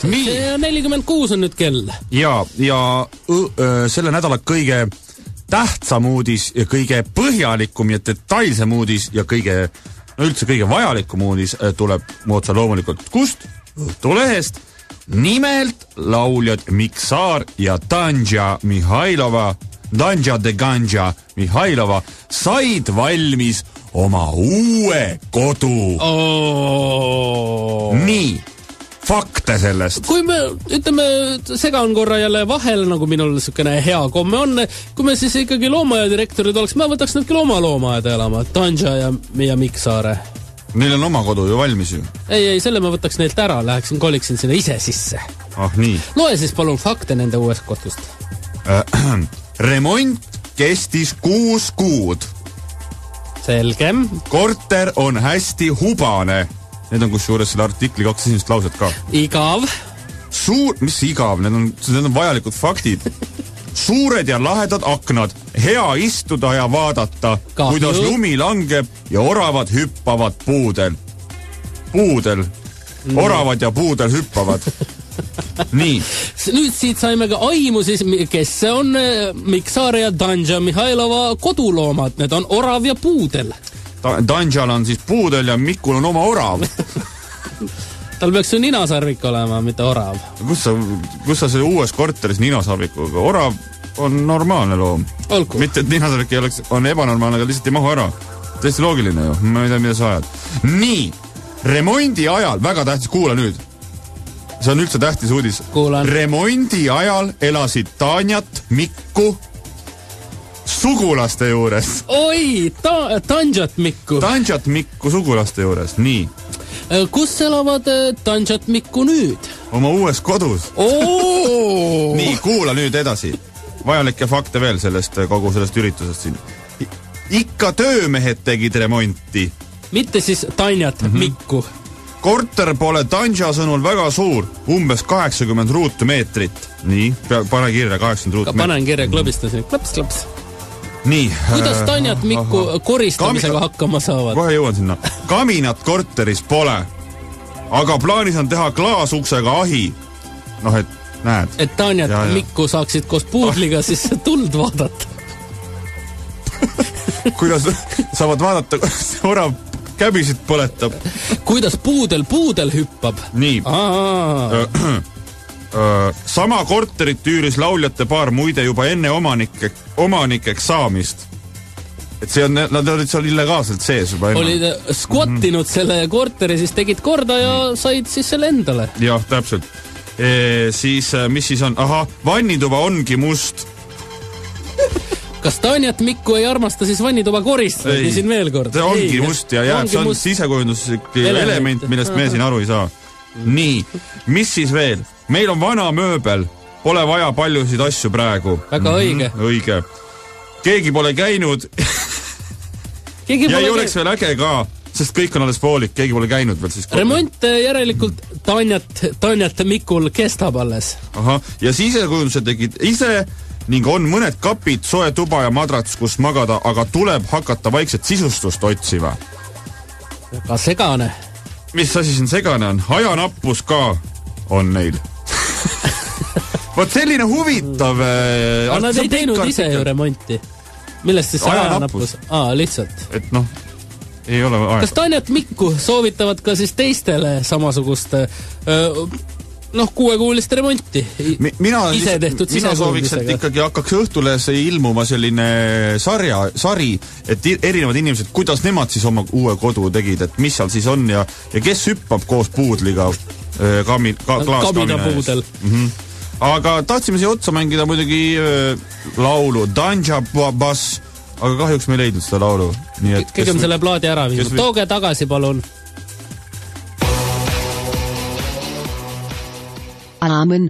See 46 on nüüd kell. Ja selle nädala kõige tähtsam uudis ja kõige põhjalikum ja detailsem uudis ja üldse kõige vajalikum uudis tuleb otse loomulikult kust? Õhtulehest. Nimelt lauljad Miksaar ja Danja de Ganja Mihhailova said valmis oma uue kodu. Nii. Fakte sellest. Kui me, ütleme, segan korra jälle vahel, nagu minul niisugune hea komme on, kui me siis ikkagi loomaaedirektorid oleks, ma võtaks nädki loomaaeda elama, Danja ja Miksaare. Neil on oma kodu ju valmis ju. Ei, selle ma võtaks neilt ära, koliksin sinna ise sisse. Nii. Loe siis palun fakte nende uuest kodust. Remont kestis 6 kuud. Selge. Korter on hästi hubane. Need on kusjuures selle artikli 2 esimest lauset ka. Igav. Mis igav? Need on vajalikud faktid. Suured ja lahedad aknad. Hea istuda ja vaadata, kuidas lumi langeb ja oravad hüppavad puudel. Oravad ja puudel hüppavad. Nii. Nüüd siit saime ka aimu siis, kes see on Miksaare ja Danja Mihhailova koduloomad. Need on orav ja puudel. Danjal on siis puudel ja Mikul on oma orav. Tal peaks ju ninasarvik olema, mitte orav. Kus sa selle uues korteris ninasarvikuga? Orav on normaalne loom. Olgu. Mitte, et ninasarvik on ebanormaalne, aga lihtsalt ei mahu ära. Tõesti loogiline ju. Ma ei tea, mida sa ajad. Nii. Remondi ajal, väga tähtis, kuula nüüd. See on üldse tähtis uudis. Kuulan. Remondi ajal elasid Tanjat, Mikku sugulaste juures. Oi, Danjat Mikku. Danjat Mikku sugulaste juures, nii. Kus elavad Danjat Mikku nüüd? Oma uues kodus. Nii, kuula nüüd edasi. Vajalikke fakte veel kogu sellest üritusest siin. Ikka töömehed tegid remonti. Mitte siis Danjat Mikku. Korter pole Danja sõnul väga suur, umbes 80 ruutmeetrit. Nii, pane kirja 80 ruutmeetrit. Panen kirja, klõbistan siin. Klaps. Nii. Kuidas Danjat Mikku koristamisega hakkama saavad? Kohe jõuan sinna. Kaminat korteris pole, aga plaanis on teha klaasuksega ahi. Et näed. Et Danjat Mikku saaksid koos puudliga siis tuld vaadata. Kuidas saavad vaadata, see orav käbisid põletab. Kuidas puudel hüppab? Nii. Sama korterit üüris lauljate paar muide juba enne omanikeks saamist. Et nad olid seal illegaalselt sees juba enne. Olid skottinud selle korteri, siis tegid korda ja said siis selle endale. Jah, täpselt. Siis, mis siis on? Vannituba ongi must. Kas Danjat Mikku ei armasta siis vannituba koristada? Siin veel kord. See ongi must ja jääb, see on sisekujunduslik element, millest me siin aru ei saa. Nii, mis siis veel? Meil on vana mööbel, pole vaja paljusid asju praegu. Väga õige. Õige. Keegi pole käinud. Ja ei oleks veel äge ka, sest kõik on alles poolik, keegi pole käinud veel siis. Remont järelikult Danjat Mikul kestab alles. Ja sisekujunduse tegid ise ning on mõned kapid, soe tuba ja madrats, kus magada, aga tuleb hakata vaikset sisustust otsima. Väga segane. Mis asi siin segane on? Ajanappus ka on neil. Võt selline huvitav... Nad ei teinud ise ju remonti. Millest siis ajanappus? Lihtsalt. Et ei ole aeg. Kas Danjat Mikku soovitavad ka siis teistele samasugust 6-kuulist remonti? Mina sooviks, et ikkagi hakkaks Õhtulehes ilmuma selline sari, et erinevad inimesed, kuidas nemad siis oma uue kodu tegid, et mis seal siis on ja kes hüppab koos puudliga klaaskamina ees. Aga tahtsime siia otsa mängida muidugi laulu Danja Bass, aga kahjuks me ei leidnud seda laulu. Kõigem selle plaadi ära viinud. Tooge tagasi, palun. Amen.